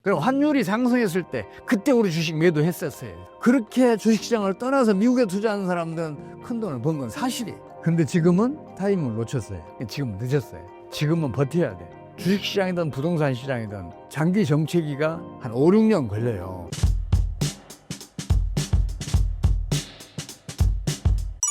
그럼 환율이 상승했을 때 그때 우리 주식 매도했었어요. 그렇게 주식시장을 떠나서 미국에 투자하는 사람들은 큰 돈을 번 건 사실이에요. 근데 지금은 타이밍을 놓쳤어요. 지금 늦었어요. 지금은 버텨야 돼. 주식시장이든 부동산 시장이든 장기 정체기가 한 5, 6년 걸려요.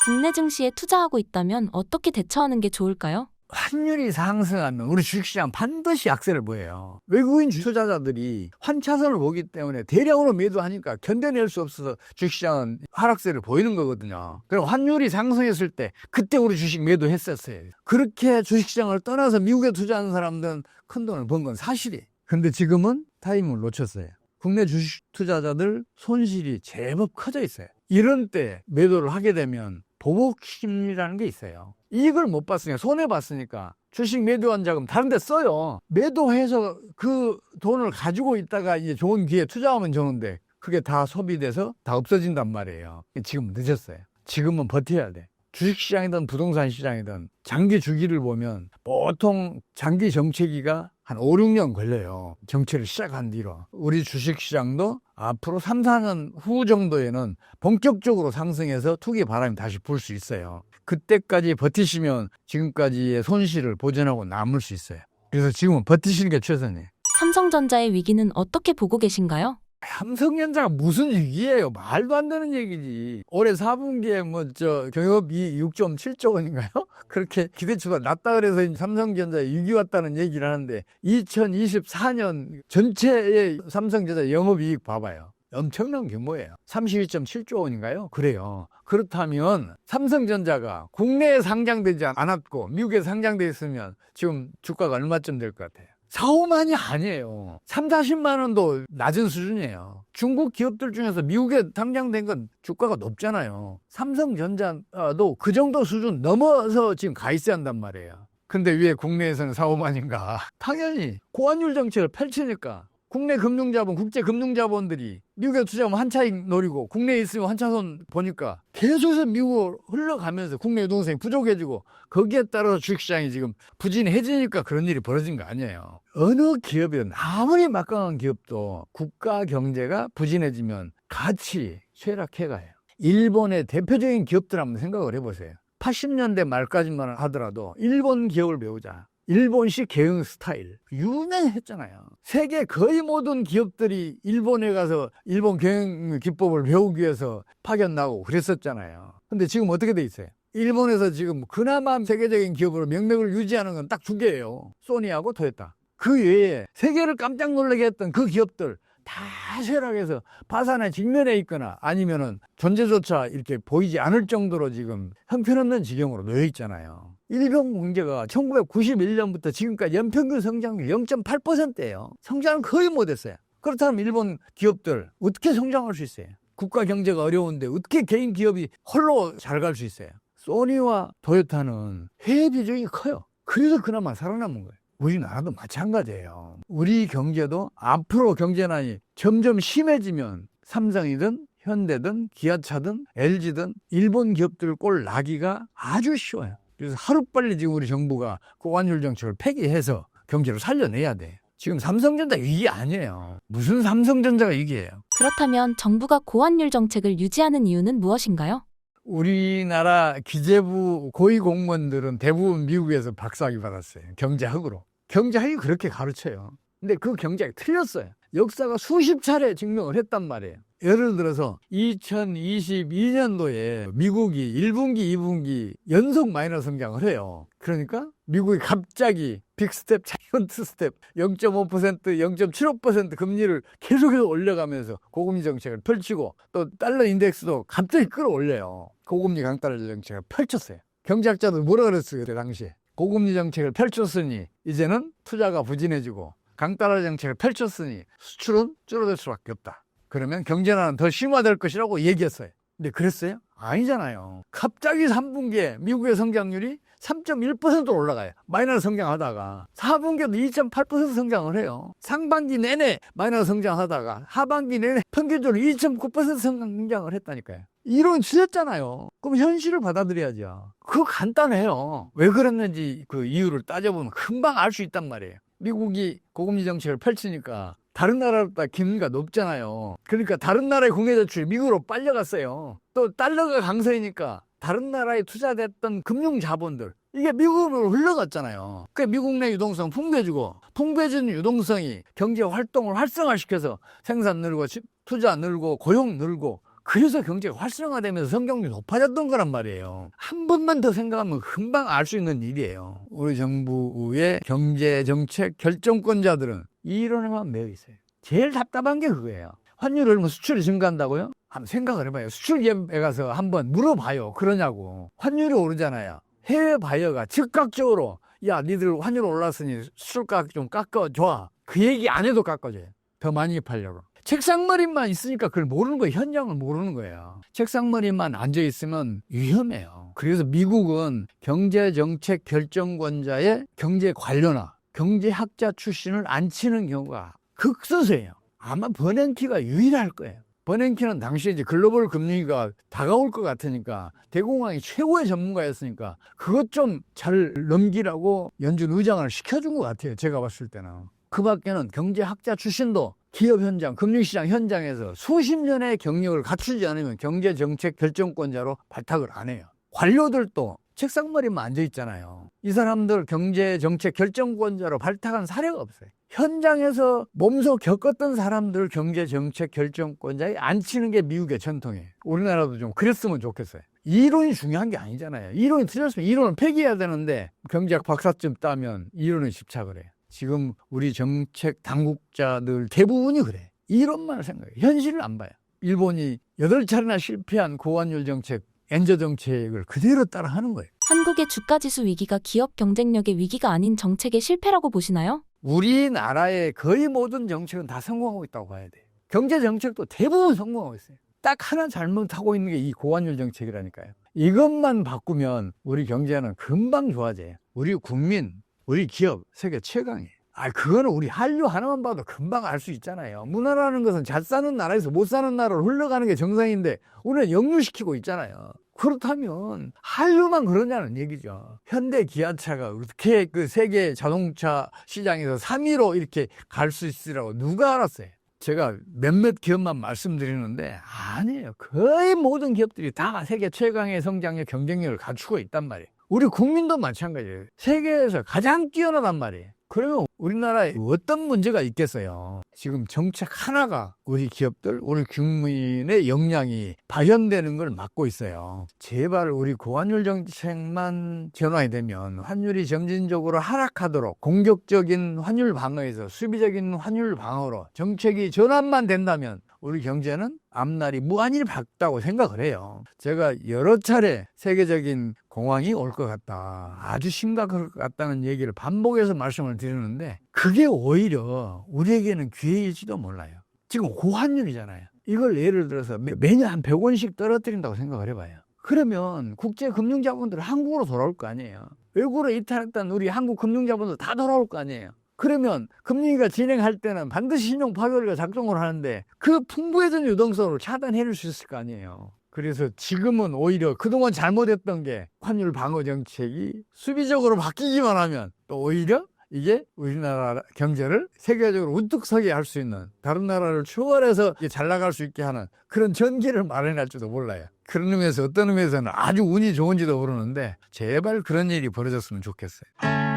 국내 증시에 투자하고 있다면 어떻게 대처하는 게 좋을까요? 환율이 상승하면 우리 주식시장 반드시 악세를 보여요. 외국인 투자자들이 환차선을 보기 때문에 대량으로 매도하니까 견뎌낼 수 없어서 주식시장은 하락세를 보이는 거거든요. 그럼 환율이 상승했을 때 그때 우리 주식 매도했었어요. 그렇게 주식시장을 떠나서 미국에 투자하는 사람들은 큰 돈을 번 건 사실이에요. 근데 지금은 타이밍을 놓쳤어요. 국내 주식 투자자들 손실이 제법 커져 있어요. 이런 때 매도를 하게 되면 보복 심리라는 게 있어요. 이익을 못 봤으니까, 손해봤으니까 주식 매도한 자금 다른 데 써요. 매도해서 그 돈을 가지고 있다가 이제 좋은 기회에 투자하면 좋은데 그게 다 소비돼서 다 없어진단 말이에요. 지금 늦었어요. 지금은 버텨야 돼. 주식시장이든 부동산 시장이든 장기 주기를 보면 보통 장기 정체기가 한 5, 6년 걸려요. 정체를 시작한 뒤로. 우리 주식시장도 앞으로 3, 4년 후 정도에는 본격적으로 상승해서 투기 바람이 다시 불 수 있어요. 그때까지 버티시면 지금까지의 손실을 보전하고 남을 수 있어요. 그래서 지금은 버티시는 게 최선이에요. 삼성전자의 위기는 어떻게 보고 계신가요? 삼성전자가 무슨 위기예요? 말도 안 되는 얘기지. 올해 4분기에 경영업이익 6.7조 원인가요? 그렇게 기대치가 낮다 그래서 삼성전자에 위기 왔다는 얘기를 하는데 2024년 전체의 삼성전자 영업이익 봐봐요. 엄청난 규모예요. 32.7조 원인가요? 그래요. 그렇다면 삼성전자가 국내에 상장되지 않았고 미국에 상장돼 있으면 지금 주가가 얼마쯤 될 것 같아요? 4, 5만이 아니에요. 3, 40만 원도 낮은 수준이에요. 중국 기업들 중에서 미국에 상장된 건 주가가 높잖아요. 삼성전자도 그 정도 수준 넘어서 지금 가 있어야 한단 말이에요. 근데 왜 국내에서는 4, 5만인가? 당연히 고환율 정책을 펼치니까 국내 금융자본, 국제 금융자본들이 미국에 투자하면 한차익 노리고 국내에 있으면 한차손 보니까 계속해서 미국으로 흘러가면서 국내 유동성이 부족해지고 거기에 따라서 주식시장이 지금 부진해지니까 그런 일이 벌어진 거 아니에요. 어느 기업이든 아무리 막강한 기업도 국가 경제가 부진해지면 같이 쇠락해가요. 일본의 대표적인 기업들 한번 생각을 해보세요. 80년대 말까지만 하더라도 일본 기업을 배우자. 일본식 경영 스타일 유명했잖아요. 세계 거의 모든 기업들이 일본에 가서 일본 경영 기법을 배우기 위해서 파견 나고 그랬었잖아요. 근데 지금 어떻게 돼 있어요? 일본에서 지금 그나마 세계적인 기업으로 명맥을 유지하는 건 딱 두 개예요. 소니하고 토요타. 그 외에 세계를 깜짝 놀라게 했던 그 기업들 다 쇠락해서 파산의 직면에 있거나 아니면은 존재조차 이렇게 보이지 않을 정도로 지금 형편없는 지경으로 놓여 있잖아요. 일본 경제가 1991년부터 지금까지 연평균 성장률 0.8%예요. 성장은 거의 못했어요. 그렇다면 일본 기업들 어떻게 성장할 수 있어요? 국가 경제가 어려운데 어떻게 개인 기업이 홀로 잘 갈 수 있어요? 소니와 토요타는 해외 비중이 커요. 그래서 그나마 살아남은 거예요. 우리나라도 마찬가지예요. 우리 경제도 앞으로 경제난이 점점 심해지면 삼성이든 현대든 기아차든 LG든 일본 기업들 꼴 나기가 아주 쉬워요. 그래서 하루빨리 지금 우리 정부가 고환율 정책을 폐기해서 경제를 살려내야 돼. 지금 삼성전자 위기 아니에요. 무슨 삼성전자가 위기예요. 그렇다면 정부가 고환율 정책을 유지하는 이유는 무엇인가요? 우리나라 기재부 고위공무원들은 대부분 미국에서 박사학위 받았어요. 경제학으로. 경제학이 그렇게 가르쳐요. 근데 그 경제학이 틀렸어요. 역사가 수십 차례 증명을 했단 말이에요. 예를 들어서 2022년도에 미국이 1분기, 2분기 연속 마이너스 성장을 해요. 그러니까 미국이 갑자기 빅스텝, 자이언트 스텝 0.5%, 0.75% 금리를 계속해서 올려가면서 고금리 정책을 펼치고 또 달러 인덱스도 갑자기 끌어올려요. 고금리 강달러 정책을 펼쳤어요. 경제학자도 뭐라 그랬어요, 그때 당시에. 고금리 정책을 펼쳤으니 이제는 투자가 부진해지고 강달러 정책을 펼쳤으니 수출은 줄어들 수밖에 없다. 그러면 경제난은 더 심화될 것이라고 얘기했어요. 근데 그랬어요? 아니잖아요. 갑자기 3분기에 미국의 성장률이 3.1%로 올라가요. 마이너스 성장하다가 4분기에도 2.8% 성장을 해요. 상반기 내내 마이너스 성장하다가 하반기 내내 평균적으로 2.9% 성장을 했다니까요. 이론 틀렸잖아요. 그럼 현실을 받아들여야죠. 그거 간단해요. 왜 그랬는지 그 이유를 따져보면 금방 알 수 있단 말이에요. 미국이 고금리 정책을 펼치니까 다른 나라보다 금리가 높잖아요. 그러니까 다른 나라의 국내 저축이 미국으로 빨려갔어요. 또 달러가 강세니까 다른 나라에 투자됐던 금융 자본들 이게 미국으로 흘러갔잖아요. 그 미국 내 유동성 풍부해지고 풍부해진 유동성이 경제 활동을 활성화시켜서 생산 늘고 투자 늘고 고용 늘고 그래서 경제가 활성화되면서 성장률이 높아졌던 거란 말이에요. 한 번만 더 생각하면 금방 알 수 있는 일이에요. 우리 정부의 경제정책 결정권자들은 이 이론에만 매여 있어요. 제일 답답한 게 그거예요. 환율을 뭐 수출이 증가한다고요? 한번 생각을 해봐요. 수출기업에 가서 한번 물어봐요. 그러냐고. 환율이 오르잖아요. 해외 바이어가 즉각적으로 야 니들 환율 올랐으니 수출가격 좀 깎아줘. 그 얘기 안 해도 깎아줘요. 더 많이 팔려고. 책상머리만 있으니까 그걸 모르는 거예요. 현장을 모르는 거예요. 책상머리만 앉아있으면 위험해요. 그래서 미국은 경제정책 결정권자의 경제 관료나 경제학자 출신을 안 치는 경우가 극소수예요. 아마 버냉키가 유일할 거예요. 버냉키는 당시에 이제 글로벌 금융위기가 다가올 것 같으니까 대공황이 최고의 전문가였으니까 그것 좀 잘 넘기라고 연준 의장을 시켜준 것 같아요. 제가 봤을 때는. 그 밖에는 경제학자 출신도 기업 현장, 금융시장 현장에서 수십 년의 경력을 갖추지 않으면 경제정책 결정권자로 발탁을 안 해요. 관료들도 책상머리만 앉아있잖아요. 이 사람들 경제정책 결정권자로 발탁한 사례가 없어요. 현장에서 몸소 겪었던 사람들 경제정책 결정권자에 앉히는 게 미국의 전통이에요. 우리나라도 좀 그랬으면 좋겠어요. 이론이 중요한 게 아니잖아요. 이론이 틀렸으면 이론을 폐기해야 되는데 경제학 박사쯤 따면 이론에 집착을 해요. 지금 우리 정책 당국자들 대부분이 그래. 이론만 생각해요. 현실을 안 봐요. 일본이 8차례나 실패한 고환율 정책, 엔저 정책을 그대로 따라하는 거예요. 한국의 주가지수 위기가 기업 경쟁력의 위기가 아닌 정책의 실패라고 보시나요? 우리나라의 거의 모든 정책은 다 성공하고 있다고 봐야 돼요. 경제 정책도 대부분 성공하고 있어요. 딱 하나 잘못하고 있는 게 이 고환율 정책이라니까요. 이것만 바꾸면 우리 경제는 금방 좋아져요. 우리 국민, 우리 기업 세계 최강이에요. 그거는 우리 한류 하나만 봐도 금방 알 수 있잖아요. 문화라는 것은 잘 사는 나라에서 못 사는 나라로 흘러가는 게 정상인데 우리는 역류시키고 있잖아요. 그렇다면 한류만 그러냐는 얘기죠. 현대 기아차가 어떻게 그 세계 자동차 시장에서 3위로 이렇게 갈 수 있으라고 누가 알았어요? 제가 몇몇 기업만 말씀드리는데 아니에요. 거의 모든 기업들이 다 세계 최강의 성장력, 경쟁력을 갖추고 있단 말이에요. 우리 국민도 마찬가지예요. 세계에서 가장 뛰어나단 말이에요. 그러면 우리나라에 어떤 문제가 있겠어요? 지금 정책 하나가 우리 기업들, 우리 국민의 역량이 발현되는 걸 막고 있어요. 제발 우리 고환율 정책만 전환이 되면 환율이 점진적으로 하락하도록 공격적인 환율 방어에서 수비적인 환율 방어로 정책이 전환만 된다면 우리 경제는 앞날이 무한히 밝다고 생각을 해요. 제가 여러 차례 세계적인 공황이 올 것 같다, 아주 심각할 것 같다는 얘기를 반복해서 말씀을 드리는데 그게 오히려 우리에게는 기회일지도 몰라요. 지금 고환율이잖아요. 이걸 예를 들어서 매년 한 100원씩 떨어뜨린다고 생각을 해봐요. 그러면 국제 금융자본들 한국으로 돌아올 거 아니에요. 외국으로 이탈했던 우리 한국 금융자본들 다 돌아올 거 아니에요. 그러면 금융위기가 진행할 때는 반드시 신용 파괴가 작동을 하는데 그 풍부해진 유동성으로 차단해줄 수 있을 거 아니에요. 그래서 지금은 오히려 그동안 잘못했던 게 환율 방어 정책이 수비적으로 바뀌기만 하면 또 오히려 이게 우리나라 경제를 세계적으로 우뚝 서게 할 수 있는, 다른 나라를 초월해서 잘 나갈 수 있게 하는 그런 전기를 마련할지도 몰라요. 그런 의미에서 어떤 의미에서는 아주 운이 좋은지도 모르는데 제발 그런 일이 벌어졌으면 좋겠어요.